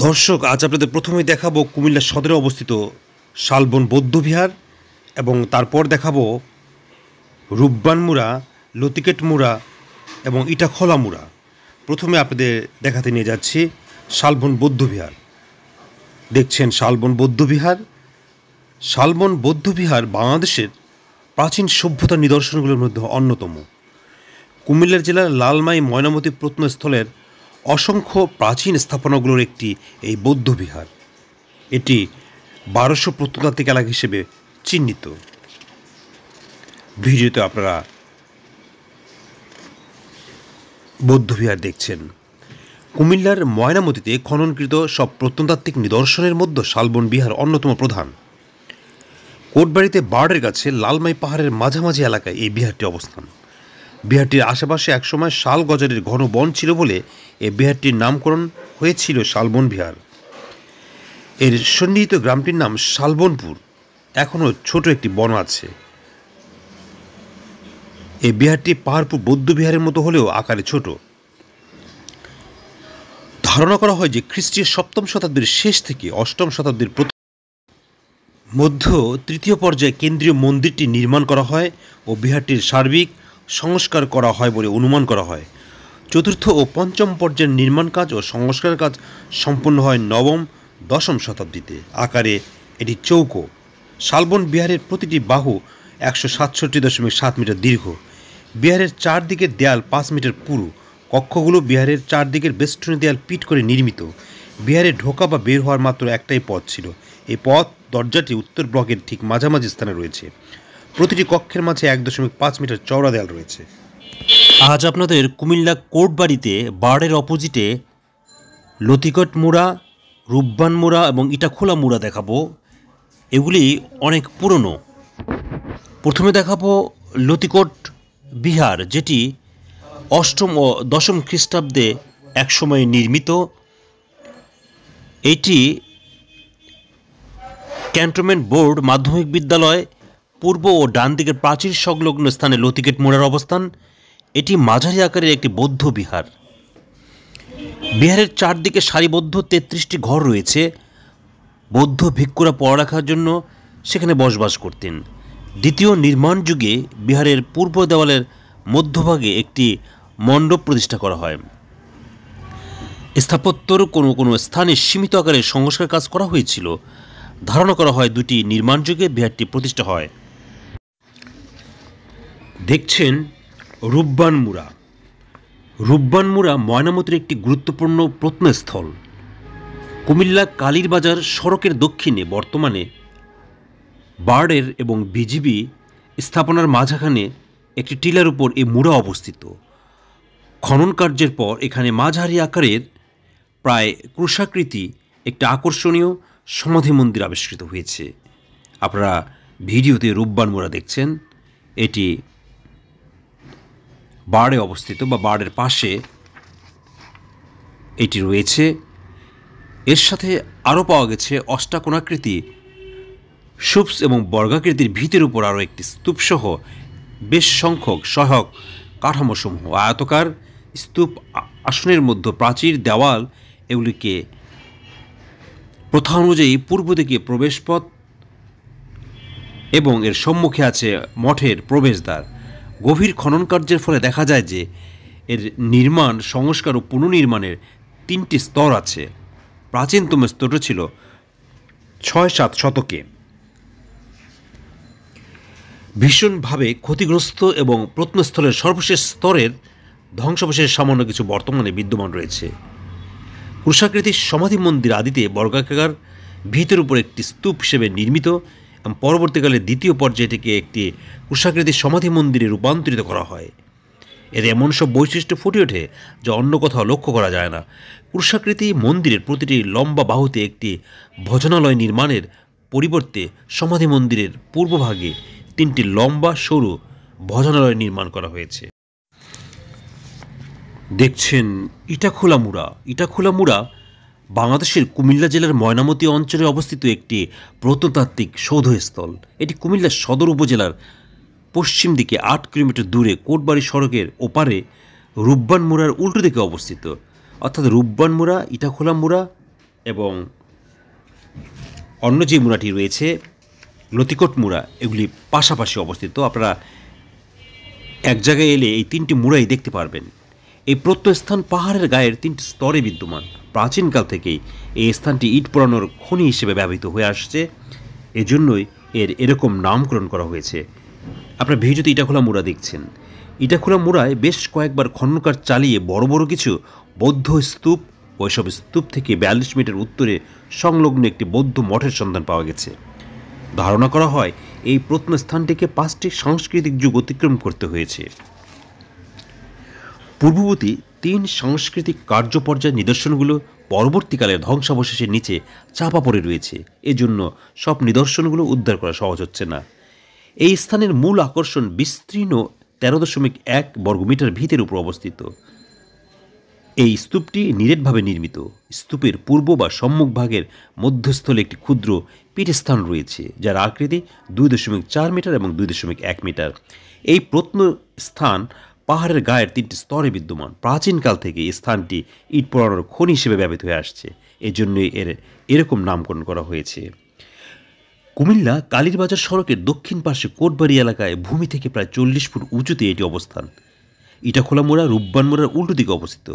দর্শক, আজ আপনাদের প্রথমেই দেখাবো কুমিল্লা সদরে অবস্থিত শালবন বৌদ্ধবিহার এবং তারপর দেখাবো রূপবান মুড়া, লতিকেট মুড়া এবং ইটাখোলা মুড়া। প্রথমে আপনাদের দেখাতে নিয়ে যাচ্ছি শালবন বৌদ্ধবিহার। দেখছেন শালবন বৌদ্ধবিহার। শালবন বৌদ্ধবিহার বাংলাদেশের প্রাচীন সভ্যতার নিদর্শনগুলোর মধ্যে অন্যতম। কুমিল্লা জেলার লালমাই ময়নামতি প্রত্নস্থলের অসংখ্য প্রাচীন স্থাপনাগুলোর একটি এই বৌদ্ধবিহার। এটি 1200 প্রত্নতাত্ত্বিক এলাকা হিসেবে চিহ্নিত। ভিডিওতে আপনারা বৌদ্ধবিহার দেখছেন। কুমিল্লার ময়নামতিতে খননকৃত সব প্রত্নতাত্ত্বিক নিদর্শনের মধ্যে শালবন বিহার অন্যতম প্রধান। কোটবাড়িতে বার্ডের কাছে লালমাই পাহাড়ের মাঝামাঝি এলাকায় এই বিহারটি অবস্থান। বিহারটির আশেপাশে একসময় শাল গজারের ঘন বন ছিল বলে এই বিহারটির নামকরণ হয়েছিল শালবন বিহার। এর সন্নিহিত গ্রামটির নাম শালবনপুর। এখনও ছোট একটি বন আছে। এই বিহারটি পাহাড়পুর বৌদ্ধ বিহারের মতো হলেও আকারে ছোট। ধারণা করা হয় যে খ্রিস্টীয় 7ম শতাব্দীর শেষ থেকে 8ম শতাব্দীর মধ্য 3য় পর্যায়ে কেন্দ্রীয় মন্দিরটি নির্মাণ করা হয় ও বিহারটির সার্বিক সংস্কার করা হয় বলে অনুমান করা হয়। 4র্থ ও 5ম পর্যায়ের নির্মাণ কাজ ও সংস্কার কাজ সম্পন্ন হয় 9ম 10ম শতাব্দীতে। আকারে এটি চৌকো। শালবন বিহারের প্রতিটি বাহু 167.7 মিটার দীর্ঘ। বিহারের চারদিকের দেয়াল 5 মিটার পুরু। কক্ষগুলো বিহারের চারদিকের বেষ্টনী দেয়াল পিট করে নির্মিত। বিহারে ঢোকা বা বের হওয়ার মাত্র একটাই পথ ছিল। এই পথ দরজাটি উত্তর ব্লকের ঠিক মাঝামাঝি স্থানে রয়েছে। প্রতিটি কক্ষের মাঝে 1.5 মিটার চওড়া দেয়াল রয়েছে। আজ আপনাদের কুমিল্লা কোটবাড়িতে বার্ডের অপোজিটে লতিকট মুড়া, রূপবান মুড়া এবং ইটাখোলা মুড়া দেখাবো। এগুলি অনেক পুরনো। প্রথমে দেখাবো লতিকট বিহার, যেটি 8ম ও 10ম খ্রিস্টাব্দে একসময় নির্মিত। এটি ক্যান্টনমেন্ট বোর্ড মাধ্যমিক বিদ্যালয় পূর্ব ও ডান দিকের প্রাচীর সংলগ্ন স্থানে লতিকেট মুড়ার অবস্থান। এটি মাঝারি আকারের একটি বৌদ্ধ বিহার। বিহারের চারদিকে সারিবদ্ধ 33টি ঘর রয়েছে। বৌদ্ধ ভিক্ষুরা পড়ালেখার জন্য সেখানে বসবাস করতেন। দ্বিতীয় নির্মাণ যুগে বিহারের পূর্ব দেওয়ালের মধ্যভাগে একটি মণ্ডপ প্রতিষ্ঠা করা হয়। স্থাপত্যর কোনো কোনো স্থানে সীমিত আকারে সংস্কার কাজ করা হয়েছিল। ধারণা করা হয় দুটি নির্মাণ যুগে বিহারটি প্রতিষ্ঠা হয়। দেখছেন রূপবান মুড়া। রূপবান মুড়া ময়নামতির একটি গুরুত্বপূর্ণ প্রত্নস্থল। কুমিল্লা কালীরবাজার সড়কের দক্ষিণে বর্তমানে বার্ডের এবং বিজিবি স্থাপনার মাঝখানে একটি টিলার উপর এই মুড়া অবস্থিত। খনন কার্যের পর এখানে মাঝারি আকারের প্রায় ক্রুশাকৃতি একটি আকর্ষণীয় সমাধি মন্দির আবিষ্কৃত হয়েছে। আপনারা ভিডিওতে রূপবান মুড়া দেখছেন। এটি বার্ডে অবস্থিত বা বার্ডের পাশে এটি রয়েছে। এর সাথে আরও পাওয়া গেছে অষ্টাকোণাকৃতি সুপস এবং বর্গাকৃতির ভিতের উপর আরও একটি স্তূপসহ বেশ সংখ্যক সহায়ক কাঠামোসমূহ। আয়তকার স্তূপ, আসনের মধ্যে প্রাচীর, দেওয়াল, এগুলিকে প্রথা অনুযায়ী পূর্ব দিকে প্রবেশপথ এবং এর সম্মুখে আছে মঠের প্রবেশদ্বার। গভীর খনন কার্যের ফলে দেখা যায় যে এর নির্মাণ, সংস্কার ও পুনর্নির্মাণের 3টি স্তর আছে। প্রাচীনতম স্তরটি ছিল 6-7 শতকে। ভীষণভাবে ক্ষতিগ্রস্ত এবং প্রত্নস্থলের সর্বশেষ স্তরের ধ্বংসাবশেষ সামান্য কিছু বর্তমানে বিদ্যমান রয়েছে। ক্রুশাকৃতির সমাধি মন্দির আদিতে বর্গাকার ভিতের উপর একটি স্তূপ হিসেবে নির্মিত এবং পরবর্তীকালে দ্বিতীয় পর্যায়ে থেকে একটি ক্রুশাকৃতির সমাধি মন্দিরে রূপান্তরিত করা হয়। এর এমন সব বৈশিষ্ট্য ফুটে ওঠে যা অন্য কোথাও লক্ষ্য করা যায় না। ক্রুশাকৃতি মন্দিরের প্রতিটি লম্বা বাহুতে একটি ভজনালয় নির্মাণের পরিবর্তে সমাধি মন্দিরের পূর্বভাগে 3টি লম্বা সরু ভজনালয় নির্মাণ করা হয়েছে। দেখছেন ইটাখোলা মুড়া। ইটাখোলা মুড়া বাংলাদেশের কুমিল্লা জেলার ময়নামতি অঞ্চলে অবস্থিত একটি প্রত্নতাত্ত্বিক সৌধস্থল। এটি কুমিল্লা সদর উপজেলার পশ্চিম দিকে 8 কিলোমিটার দূরে কোটবাড়ি সড়কের ওপারে রূপবান মুড়ার উল্টো দিকে অবস্থিত। অর্থাৎ রূপবান মুড়া, ইটাখোলা মুড়া এবং অন্য যে মুড়াটি রয়েছে লতিকট মুড়া, এগুলি পাশাপাশি অবস্থিত। আপনারা এক জায়গায় এলে এই তিনটি মুড়াই দেখতে পারবেন। এই প্রত্নস্থান পাহাড়ের গায়ের তিনটি স্তরে বিদ্যমান। প্রাচীনকাল থেকেই এই স্থানটি ইট পোড়ানোর খনি হিসেবে ব্যবহৃত হয়ে আসছে, এজন্যই এরকম নামকরণ করা হয়েছে। আপনার ভিডিওতে ইটাখোলা মুড়া দেখছেন। ইটাখোলা মুড়ায় বেশ কয়েকবার খননকার চালিয়ে বড় বড় কিছু বৌদ্ধ স্তূপ, ওইসব স্তূপ থেকে 42 মিটার উত্তরে সংলগ্ন একটি বৌদ্ধ মঠের সন্ধান পাওয়া গেছে। ধারণা করা হয় এই প্রত্নস্থানটিকে 5টি সাংস্কৃতিক যুগ অতিক্রম করতে হয়েছে। পূর্ববর্তী 3 সাংস্কৃতিক কার্যপর্যায়ের নিদর্শনগুলো পরবর্তীকালের ধ্বংসাবশেষের নিচে চাপা পড়ে রয়েছে, এজন্য সব নিদর্শনগুলো উদ্ধার করা সহজ হচ্ছে না। এই স্থানের মূল আকর্ষণ বিস্তীর্ণ 13.1 বর্গমিটার ভিতের উপর অবস্থিত এই স্তূপটি নিরেটভাবে নির্মিত। স্তূপের পূর্ব বা সম্মুখ ভাগের মধ্যস্থলে একটি ক্ষুদ্র পীঠস্থান রয়েছে, যার আকৃতি 2.4 মিটার এবং 2.1 মিটার। এই প্রত্নস্থান পাহাড়ের গায়ের 3টি স্তরে বিদ্যমান। প্রাচীনকাল থেকে এই স্থানটি ইট পোড়ানোর খনি হিসেবে ব্যবহৃত হয়ে আসছে, এজন্যই এরকম নামকরণ করা হয়েছে। কুমিল্লা কালীরবাজার সড়কের দক্ষিণ পাশে কোটবাড়ি এলাকায় ভূমি থেকে প্রায় 40 ফুট উঁচুতে এটি অবস্থান। ইটাখোলা মোড়া রূপবান মোড়ার উল্টো দিকে অবস্থিত।